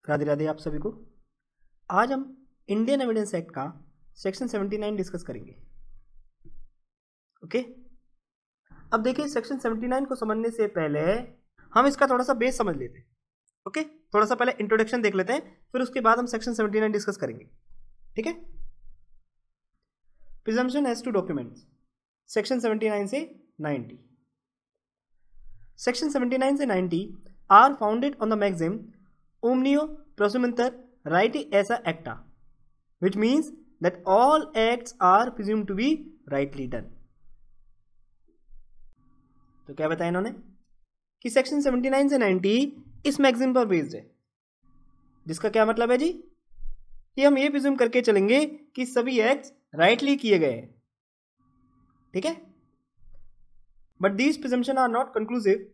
राधे राधे आप सभी को। आज हम इंडियन एविडेंस एक्ट का सेक्शन 79 डिस्कस करेंगे। ओके, अब देखिए सेक्शन 79 को समझने से पहले हम इसका थोड़ा सा बेस समझ लेते हैं। ओके, थोड़ा सा पहले इंट्रोडक्शन देख लेते हैं, फिर उसके बाद हम सेक्शन 79 डिस्कस करेंगे। ठीक है, presumption as to documents section 79 से 90। सेक्शन 79 से 90 are founded on the maxim omnio prosumentur rati essa acta, which means that all acts are presumed to be rightly done. तो क्या बताया इन्होंने कि सेक्शन 79 से 90 इस मैक्सिम पर बेस्ड है, जिसका क्या मतलब है जी कि हम ये प्रिज्यूम करके चलेंगे कि सभी एक्ट्स राइटली किए गए हैं। ठीक है, but these presumption are not conclusive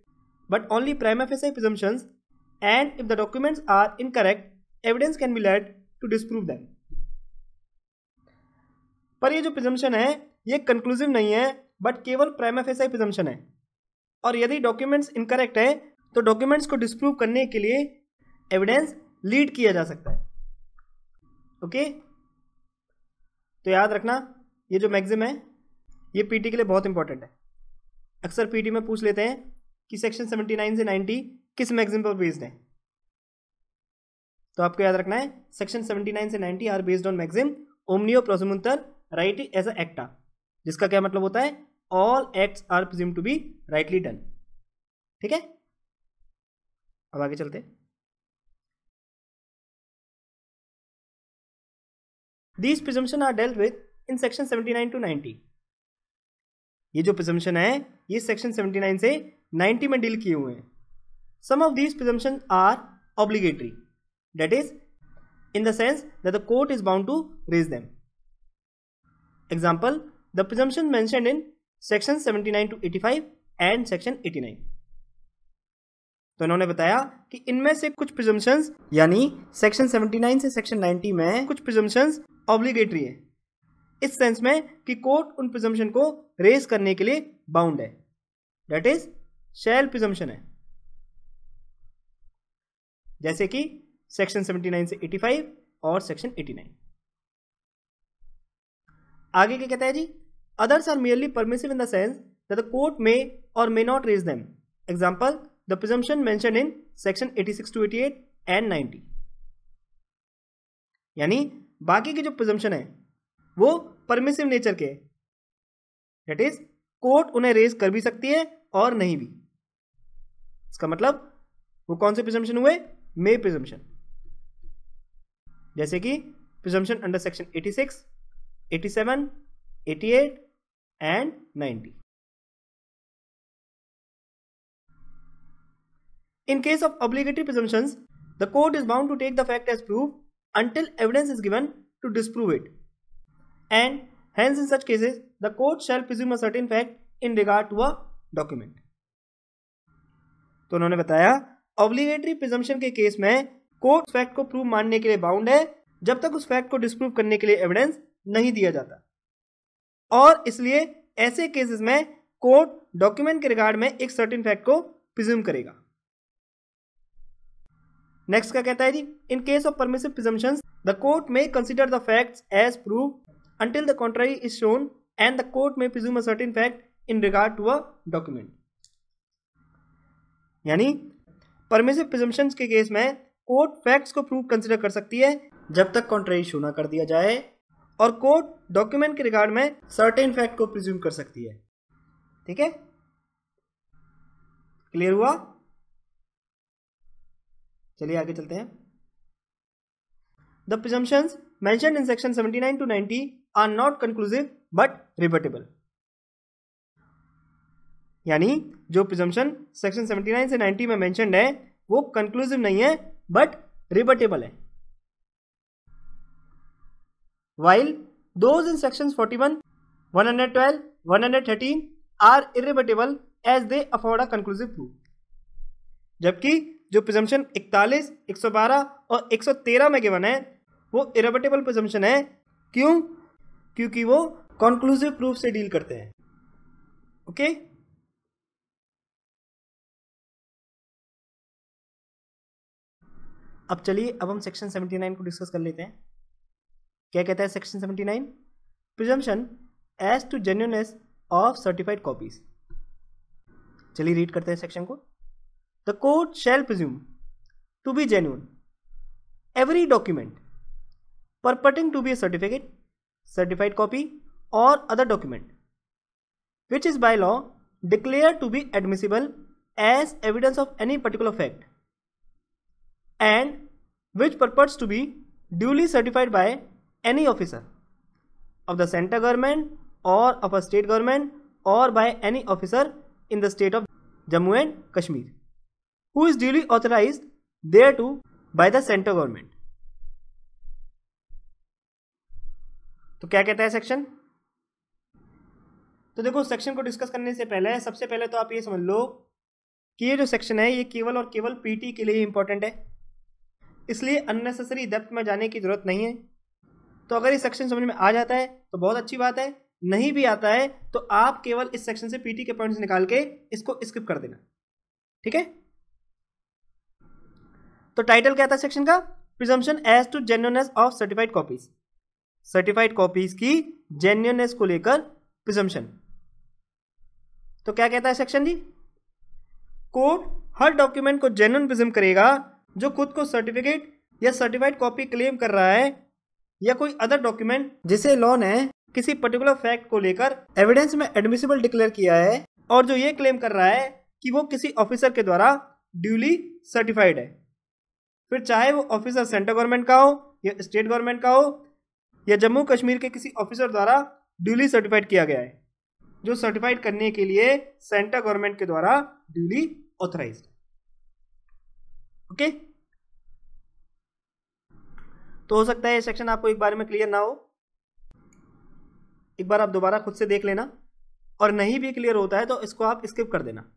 but only prima facie presumptions, and if the documents are incorrect, evidence can be led to disprove them. पर ये जो प्रिजम्पशन है ये कंक्लूसिव नहीं है बट केवल प्राइमा फेसी प्रिजम्पशन है, और यदि डॉक्यूमेंट्स इनकरेक्ट है तो डॉक्यूमेंट्स को डिस्प्रूव करने के लिए एविडेंस लीड किया जा सकता है। ओके, तो याद रखना ये जो मैक्सिम है ये पीटी के लिए बहुत इंपॉर्टेंट है। अक्सर पीटी में पूछ लेते हैं कि सेक्शन 79 से 90 किस मैक्सिम पर बेस्ड है, तो आपको याद रखना है सेक्शन 79 से 90 आर बेस्ड ऑन मैक्सिम ओमनियो प्रोसुमेंटर राइटी एज एक्टा, जिसका क्या मतलब होता है all acts are presumed to be rightly done. ठीक है, अब आगे चलते। These presumption are dealt with in section 79 to 90। ये जो प्रिजम्पशन है ये सेक्शन 79 से 90 में डील किए हुए हैं। Some of these presumptions are obligatory, that is, in the sense that the court is bound to raise them. Example, the presumption mentioned in section 79 to 85 and section 89. तो इन्होंने बताया कि इनमें से कुछ presumptions यानी section 79 से section 90 में कुछ presumptions obligatory है, इस सेंस में कि कोर्ट उन presumption को रेज करने के लिए बाउंड है, that is, shall presumption है, जैसे कि सेक्शन 79 से 85 और सेक्शन 89। आगे क्या कहता है जी, others are merely permissive in the sense that the court may और may not raise them. Example, the presumption mentioned in section 86 to 88 and 90। यानी बाकी की जो प्रिजम्पशन है वो परमिसिव नेचर के, दैट इज कोर्ट उन्हें रेज कर भी सकती है और नहीं भी। इसका मतलब वो कौन से प्रिजम्पशन हुए, मे प्रिजम्पशन, जैसे कि presumption under section 86, 87, 88 and 90। In case of obligatory presumptions, the court is bound to take the fact as proof until evidence is given to disprove it, and hence in such cases the court shall presume a certain fact in regard to a document. तो उन्होंने बताया obligatory presumption के case में court fact को prove मानने के लिए bound है जब तक उस फैक्ट को डिस्प्रूव करने के लिए एविडेंस नहीं दिया जाता, और इसलिए ऐसे केसेस में कोर्ट डॉक्यूमेंट के रिगार्ड में एक सर्टेन फैक्ट को प्रिज्यूम करेगा। नेक्स्ट क्या कहता है जी, in case of permissive presumptions the court may consider the facts as proof until the contrary is shown and the court may presume a certain fact in regard to a document. यानी permissive presumptions के case में court facts को prove consider कर सकती है जब तक contrary show ना कर दिया जाए, और कोर्ट डॉक्यूमेंट के रिगार्ड में सर्टेन फैक्ट को प्रिज्यूम कर सकती है। ठीक है, क्लियर हुआ? चलिए आगे चलते हैं। The presumptions mentioned in section 79 to 90 are not conclusive but rebuttable. यानी जो प्रिजम्पशन सेक्शन 79 से 90 में मेंशन्ड है वो कंक्लूसिव नहीं है बट रिबटेबल है, while those in sections 41, 112, 113 are irrebuttable as they afford a conclusive proof. जबकि जो प्रिजम्पशन 41, 112 और 113 में गिवन है वो इरेबटेबल प्रिजम्पशन है। क्यों? क्योंकि वो कंक्लूसिव प्रूफ से डील करते हैं। ओके, अब चलिए अब हम सेक्शन 79 को डिस्कस कर लेते हैं। क्या कहता है section 79? Presumption as to genuineness of certified copies. चलिए रीड करते हैं सेक्शन को। The court shall presume to be genuine every document purporting to be a certificate, certified copy or other document which is by law declared to be admissible as evidence of any particular fact and which purports to be duly certified by any officer of the central government or of a state government or by any officer in the state of Jammu and Kashmir who is duly authorized thereto by the central government। तो क्या कहता है section? तो देखो section को discuss करने से पहले सबसे पहले तो आप ये समझ लो कि ये जो सेक्शन है ये केवल और केवल पीटी के लिए ही इंपॉर्टेंट है, इसलिए अननेसेसरी डेप्थ में जाने की जरूरत नहीं है। तो अगर ये सेक्शन समझ में आ जाता है तो बहुत अच्छी बात है, नहीं भी आता है तो आप केवल इस सेक्शन से पीटी के पॉइंट्स निकाल के इसको स्किप कर देना, ठीक है। तो टाइटल क्या था सेक्शन का? Presumption as to genuineness of certified copies. Certified copies की जेन्युइननेस को लेकर प्रिजम्पशन। तो क्या कहता है सेक्शन जी? कोर्ट हर डॉक्यूमेंट को जेन्युइन प्रिज्यूम करेगा जो खुद को सर्टिफिकेट या सर्टिफाइड कॉपी क्लेम कर रहा है या कोई अदर डॉक्यूमेंट जिसे लॉ ने किसी पर्टिकुलर फैक्ट को लेकर एविडेंस में एडमिसिबल डिक्लेयर किया है और जो ये क्लेम कर रहा है कि वो किसी ऑफिसर के द्वारा ड्यूली सर्टिफाइड है, फिर चाहे वो ऑफिसर सेंट्रल गवर्नमेंट का हो या स्टेट गवर्नमेंट का हो या जम्मू कश्मीर के किसी ऑफिसर द्वारा ड्यूली सर्टिफाइड किया गया है, जो सर्टिफाइड करने के लिए सेंट्रल गवर्नमेंट के द्वारा ड्यूली ऑथराइज्ड। ओके, तो हो सकता है ये सेक्शन आपको एक बार में क्लियर ना हो, एक बार आप दोबारा खुद से देख लेना, और नहीं भी क्लियर होता है तो इसको आप स्किप कर देना,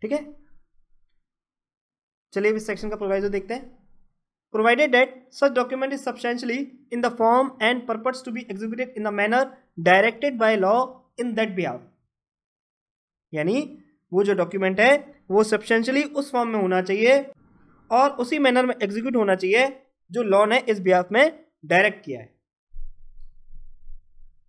ठीक है। चलिए इस सेक्शन का प्रोवाइजो देखते हैं। Provided that such document is substantially in the form and purports to be executed in the manner directed by law in that behalf। यानी वो जो डॉक्यूमेंट है वो सब्सटेंशियली उस फॉर्म में होना चाहिए और उसी मैनर में एग्जीक्यूट होना चाहिए जो लॉ ने इस बिहाफ में डायरेक्ट किया है।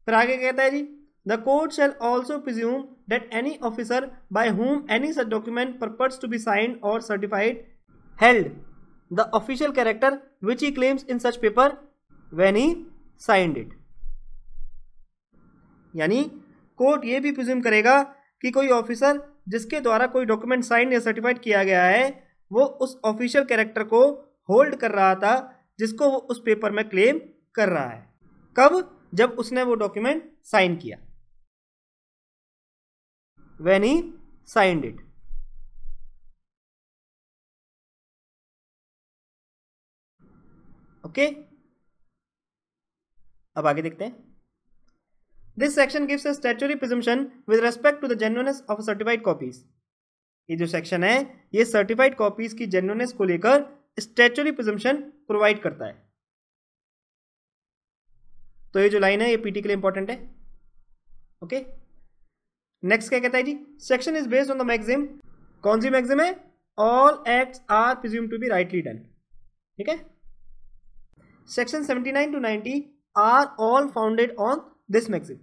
फिर आगे कहता है जी, the court shall also presume that any officer by whom any such document purports to be signed or certified held the official character which he claims in such paper when he signed it। यानी court ये भी presume करेगा कि कोई officer जिसके द्वारा कोई document sign या सर्टिफाइड किया गया है वो उस ऑफिशियल कैरेक्टर को होल्ड कर रहा था जिसको वो उस पेपर में क्लेम कर रहा है। कब? जब उसने वो डॉक्यूमेंट साइन किया, when he signed it। Okay, अब आगे देखते हैं। This section gives a statutory presumption with respect to the genuineness of certified copies. ये जो सेक्शन है ये सर्टिफाइड कॉपीज की जेन्युइननेस को लेकर स्टैट्यूटरी प्रिजम्पशन प्रोवाइड करता है। तो ये जो लाइन है ये पीटी के लिए इंपॉर्टेंट है। ओके, नेक्स्ट क्या कहता है जी, section is based on the maxim. कौन सी मैक्सिम है? All acts are presumed to be rightly done, ठीक है। Section 79 to 90 are all founded on this maxim।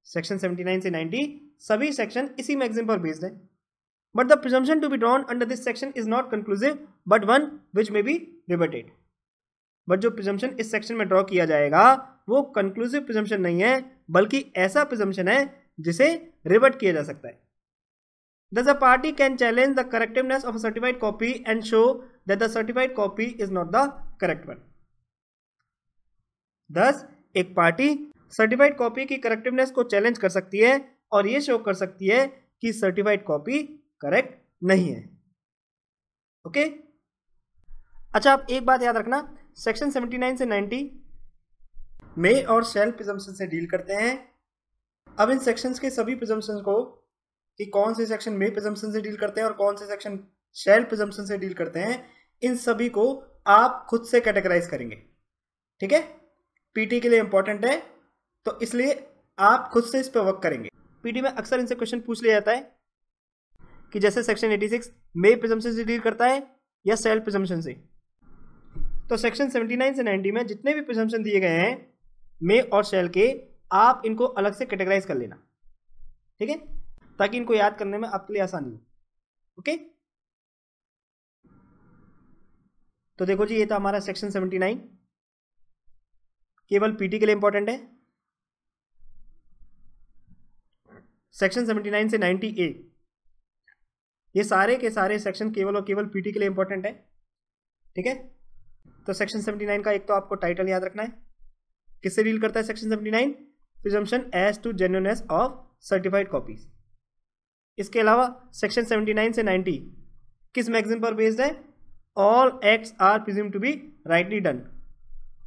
Section 79 से 90 सभी सेक्शन इसी मैक्सिम पर बेस्ड है। But the presumption to be drawn under this section is not conclusive but one which may be rebutted। But जो presumption इस section में draw किया जाएगा वो कंक्लूसिव प्रिजम्पशन नहीं है बल्कि ऐसा प्रिजम्पशन है जिसे रिबट किया जा सकता है। Thus a party can challenge the correctness of a certified copy and show that the certified copy is not the correct one। Thus एक पार्टी सर्टिफाइड कॉपी की करेक्टिवनेस को चैलेंज कर सकती है और ये शो कर सकती है कि सर्टिफाइड कॉपी करेक्ट नहीं है। ओके, अच्छा आप एक बात याद रखना, सेक्शन 79 से 90 मे और शैल प्रिजम्पशन से डील करते हैं। अब इन सेक्शंस के सभी प्रिजम्पशन को कि कौन से सेक्शन मे प्रिजम्पशन से डील करते हैं और कौन से सेक्शन शैल प्रिजम्पशन से डील करते हैं, इन सभी को आप खुद से कैटेगराइज करेंगे, ठीक है। पीटी के लिए इंपॉर्टेंट है तो इसलिए आप खुद से इस पर वर्क करेंगे। पीटी में अक्सर इनसे क्वेश्चन पूछ लिया जाता है कि जैसे सेक्शन 86 मे प्रिजम्पशन से डील करता है या सेल प्रिजम्पशन से। तो सेक्शन 79 से 90 में जितने भी प्रिजम्पशन दिए गए हैं मे और शैल के, आप इनको अलग से कैटेगराइज कर लेना, ठीक है, ताकि इनको याद करने में आपके लिए आसानी हो। ओके, तो देखो जी, ये था हमारा सेक्शन 79, केवल पीटी के लिए इंपॉर्टेंट है। सेक्शन 79 से 90A, ये सारे के सारे सेक्शन केवल और केवल पीटी के लिए इंपॉर्टेंट है, ठीक है। तो सेक्शन 79 का एक तो आपको टाइटल याद रखना है, किससे डील करता है section 79? Presumption as to genuineness of certified copies. इसके अलावा सेक्शन 79 से 90 किस मैगजीन पर बेस्ड है? All acts are presumed to be rightly done,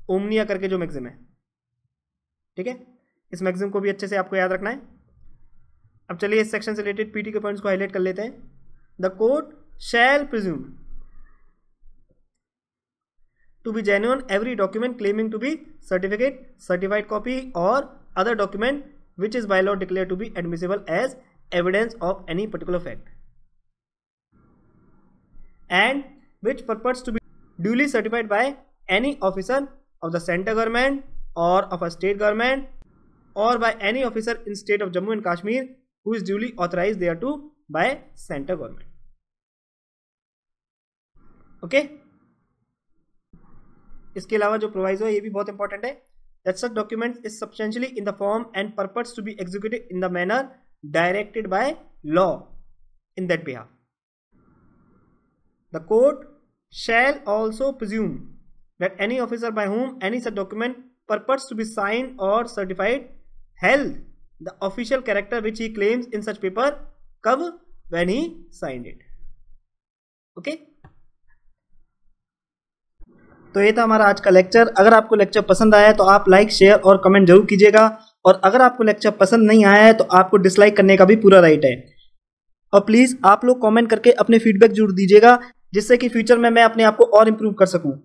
ओमनिया करके जो मैगजीन है, ठीक है। इस मैगजीन को भी अच्छे से आपको याद रखना है। अब चलिए इस सेक्शन से रिलेटेड पीटी के पॉइंट्स को हाईलाइट कर लेते हैं। The court shall presume to be genuine every document claiming to be certificate, certified copy or other document which is by law declared to be admissible as evidence of any particular fact and which purports to be duly certified by any officer of the central government or of a state government or by any officer in state of Jammu and Kashmir who is duly authorized thereto by central government. Okay? इसके अलावा जो proviso है ये भी बहुत important है। That such document is substantially in the form and purpose to be executed in the manner directed by law in that behalf. The court shall also presume that any officer by whom any such document purports to be signed or certified held the official character which he claims in such paper, कब? When he signed it. Okay? तो ये था हमारा आज का lecture. अगर आपको lecture पसंद आया है तो आप लाइक, शेयर और कमेंट जरूर कीजिएगा, और अगर आपको लेक्चर पसंद नहीं आया है तो आपको डिसलाइक करने का भी पूरा राइट है। और प्लीज़ आप लोग कमेंट करके अपने फीडबैक जरूर दीजिएगा, जिससे कि फ्यूचर में मैं अपने आप को और इम्प्रूव कर सकूं।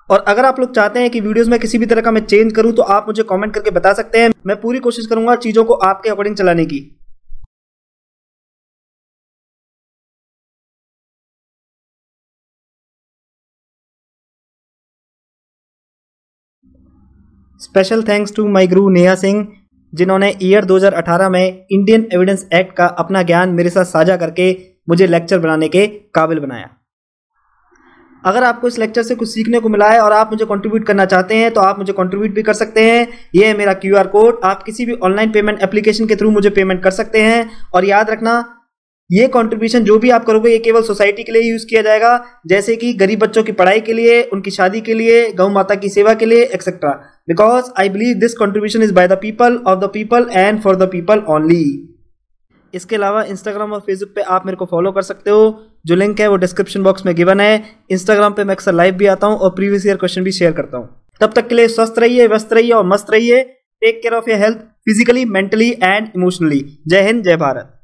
और अगर आप लोग चाहते हैं कि वीडियोस में किसी भी तरह का मैं चेंज करूं तो आप मुझे कमेंट करके बता सकते हैं। मैं पूरी कोशिश करूंगा चीज़ों को आपके अकॉर्डिंग चलाने की। स्पेशल थैंक्स टू माय गुरु नेहा सिंह, जिन्होंने ईयर 2018 में इंडियन एविडेंस एक्ट का अपना ज्ञान मेरे साथ साझा करके मुझे लेक्चर बनाने के काबिल बनाया। अगर आपको इस लेक्चर से कुछ सीखने को मिला है और आप मुझे कंट्रीब्यूट करना चाहते हैं तो आप मुझे कंट्रीब्यूट भी कर सकते हैं। ये है मेरा QR कोड, आप किसी भी ऑनलाइन पेमेंट एप्लीकेशन के थ्रू मुझे पेमेंट कर सकते हैं। और याद रखना, ये कंट्रीब्यूशन जो भी आप करोगे ये केवल सोसाइटी के लिए यूज किया जाएगा, जैसे कि गरीब बच्चों की पढ़ाई के लिए, उनकी शादी के लिए, गौ माता की सेवा के लिए, etcetera. Because I believe this contribution is by the people, of the people and for the people only. इसके अलावा इंस्टाग्राम और फेसबुक पे आप मेरे को फॉलो कर सकते हो, जो लिंक है वो डिस्क्रिप्शन बॉक्स में गिवन है। इंस्टाग्राम पे मैं अक्सर लाइव भी आता हूँ और प्रीवियस ईयर क्वेश्चन भी शेयर करता हूँ। तब तक के लिए स्वस्थ रहिए, व्यस्त रहिए और मस्त रहिए। Take care of your health physically, mentally and emotionally. जय हिंद, जय भारत।